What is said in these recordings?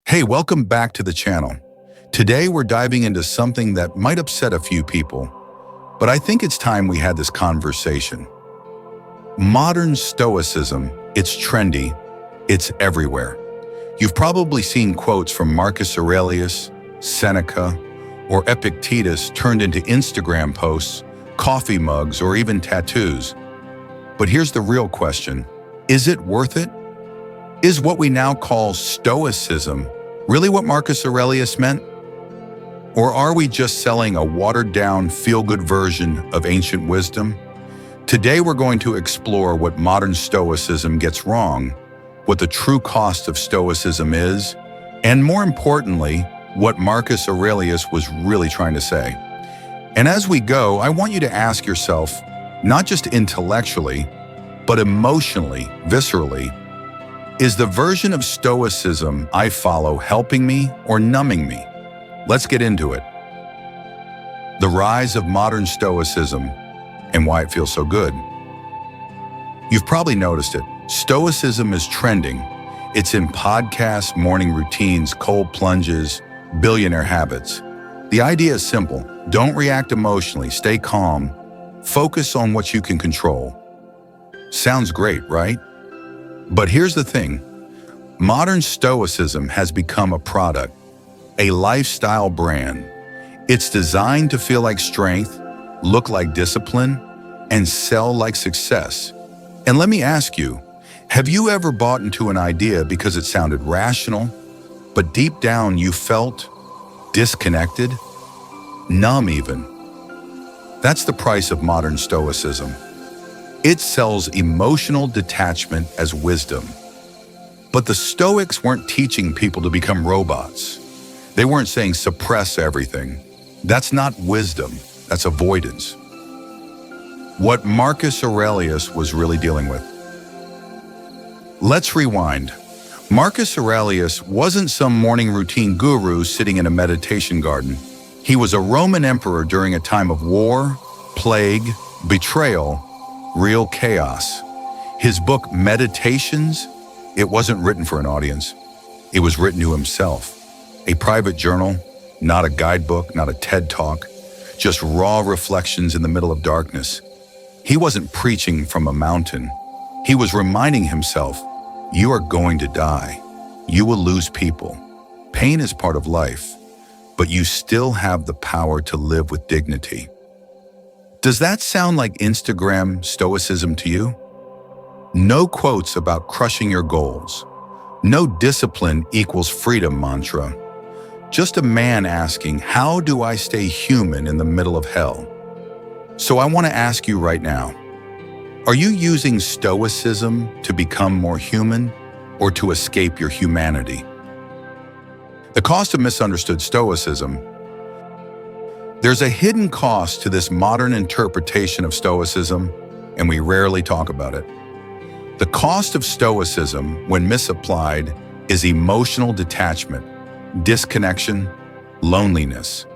Hey, welcome back to the channel. Today we're diving into something that might upset a few people, but I think it's time we had this conversation. Modern Stoicism, it's trendy, it's everywhere. You've probably seen quotes from Marcus Aurelius, Seneca, or Epictetus turned into Instagram posts, coffee mugs, or even tattoos. But here's the real question. Is it worth it? Is what we now call Stoicism really what Marcus Aurelius meant? Or are we just selling a watered-down, feel-good version of ancient wisdom? Today we're going to explore what modern Stoicism gets wrong, what the true cost of Stoicism is, and more importantly, what Marcus Aurelius was really trying to say. And as we go, I want you to ask yourself, not just intellectually, but emotionally, viscerally, is the version of Stoicism I follow helping me or numbing me? Let's get into it. The rise of modern Stoicism and why it feels so good. You've probably noticed it. Stoicism is trending. It's in podcasts, morning routines, cold plunges, billionaire habits. The idea is simple. Don't react emotionally. Stay calm. Focus on what you can control. Sounds great, right? But here's the thing. Modern Stoicism has become a product, a lifestyle brand. It's designed to feel like strength, look like discipline, and sell like success. And let me ask you, have you ever bought into an idea because it sounded rational, but deep down you felt disconnected, numb even? That's the price of modern Stoicism. It sells emotional detachment as wisdom. But the Stoics weren't teaching people to become robots. They weren't saying suppress everything. That's not wisdom, that's avoidance. What Marcus Aurelius was really dealing with. Let's rewind. Marcus Aurelius wasn't some morning routine guru sitting in a meditation garden. He was a Roman emperor during a time of war, plague, betrayal, real chaos. His book, Meditations, it wasn't written for an audience. It was written to himself. A private journal, not a guidebook, not a TED Talk, just raw reflections in the middle of darkness. He wasn't preaching from a mountain. He was reminding himself, you are going to die. You will lose people. Pain is part of life, but you still have the power to live with dignity. Does that sound like Instagram Stoicism to you? No quotes about crushing your goals. No discipline equals freedom mantra. Just a man asking, how do I stay human in the middle of hell? So I want to ask you right now, are you using Stoicism to become more human or to escape your humanity? The cost of misunderstood Stoicism. There's a hidden cost to this modern interpretation of Stoicism, and we rarely talk about it. The cost of Stoicism, when misapplied, is emotional detachment, disconnection, loneliness,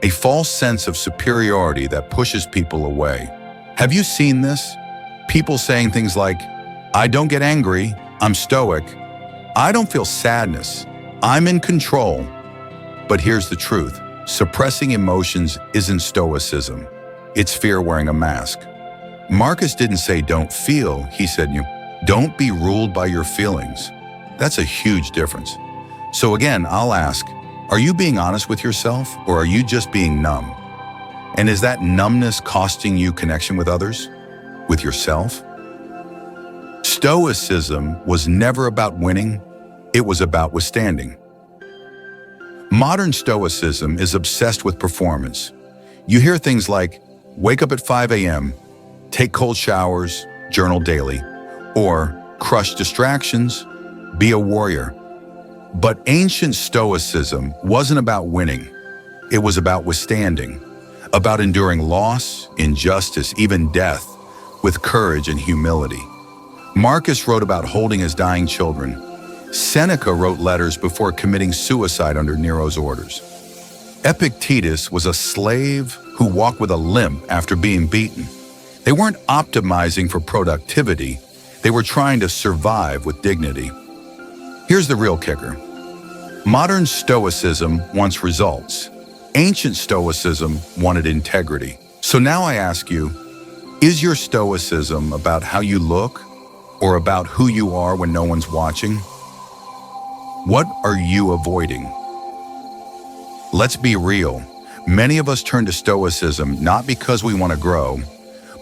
a false sense of superiority that pushes people away. Have you seen this? People saying things like, I don't get angry, I'm stoic. I don't feel sadness, I'm in control. But here's the truth. Suppressing emotions isn't Stoicism. It's fear wearing a mask. Marcus didn't say don't feel, he said don't be ruled by your feelings. That's a huge difference. So again, I'll ask, are you being honest with yourself or are you just being numb? And is that numbness costing you connection with others? With yourself? Stoicism was never about winning, it was about withstanding. Modern Stoicism is obsessed with performance. You hear things like, wake up at 5 a.m., take cold showers, journal daily, or crush distractions, be a warrior. But ancient Stoicism wasn't about winning. It was about withstanding, about enduring loss, injustice, even death, with courage and humility. Marcus wrote about holding his dying children. Seneca wrote letters before committing suicide under Nero's orders. Epictetus was a slave who walked with a limp after being beaten. They weren't optimizing for productivity. They were trying to survive with dignity. Here's the real kicker. Modern Stoicism wants results. Ancient Stoicism wanted integrity. So now I ask you, is your Stoicism about how you look or about who you are when no one's watching? What are you avoiding? Let's be real. Many of us turn to Stoicism not because we want to grow,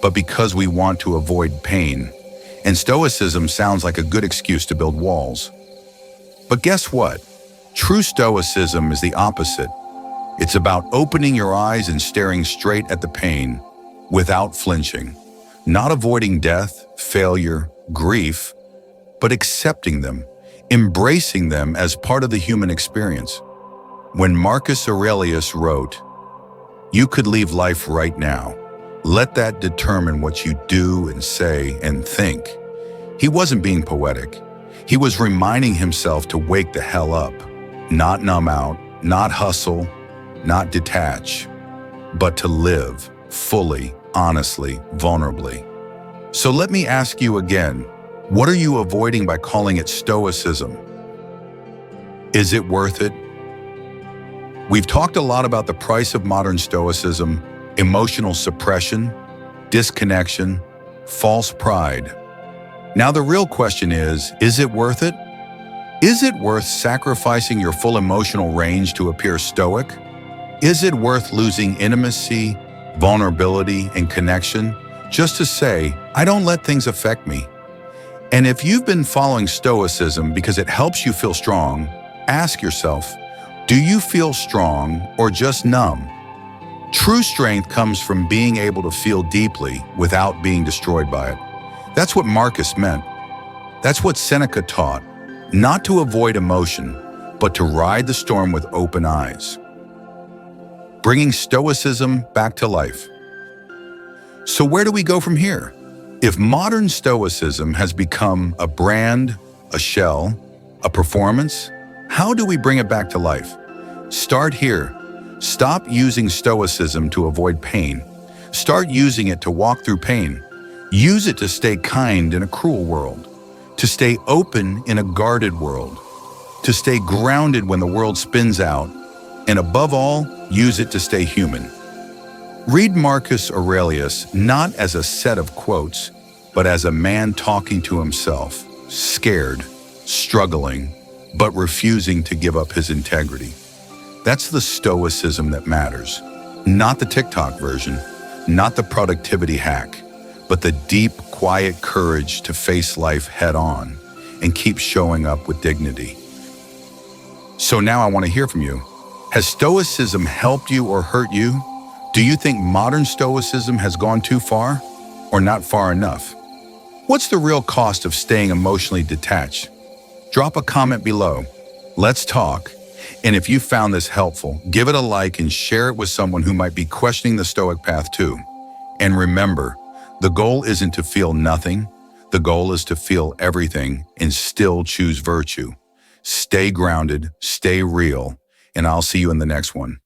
but because we want to avoid pain. And Stoicism sounds like a good excuse to build walls. But guess what? True Stoicism is the opposite. It's about opening your eyes and staring straight at the pain without flinching, not avoiding death, failure, grief, but accepting them, embracing them as part of the human experience. When Marcus Aurelius wrote, "You could leave life right now. Let that determine what you do and say and think," he wasn't being poetic. He was reminding himself to wake the hell up, not numb out, not hustle, not detach, but to live fully, honestly, vulnerably. So let me ask you again, what are you avoiding by calling it Stoicism? Is it worth it? We've talked a lot about the price of modern Stoicism: emotional suppression, disconnection, false pride. Now the real question is it worth it? Is it worth sacrificing your full emotional range to appear stoic? Is it worth losing intimacy, vulnerability, and connection just to say, I don't let things affect me? And if you've been following Stoicism because it helps you feel strong, ask yourself, do you feel strong or just numb? True strength comes from being able to feel deeply without being destroyed by it. That's what Marcus meant. That's what Seneca taught. Not to avoid emotion, but to ride the storm with open eyes. Bringing Stoicism back to life. So where do we go from here? If modern Stoicism has become a brand, a shell, a performance, how do we bring it back to life? Start here. Stop using Stoicism to avoid pain. Start using it to walk through pain. Use it to stay kind in a cruel world, to stay open in a guarded world, to stay grounded when the world spins out, and above all, use it to stay human. Read Marcus Aurelius not as a set of quotes, but as a man talking to himself, scared, struggling, but refusing to give up his integrity. That's the Stoicism that matters. Not the TikTok version, not the productivity hack, but the deep, quiet courage to face life head on and keep showing up with dignity. So now I want to hear from you. Has Stoicism helped you or hurt you? Do you think modern Stoicism has gone too far or not far enough? What's the real cost of staying emotionally detached? Drop a comment below. Let's talk. And if you found this helpful, give it a like and share it with someone who might be questioning the Stoic path too. And remember, the goal isn't to feel nothing. The goal is to feel everything and still choose virtue. Stay grounded, stay real, and I'll see you in the next one.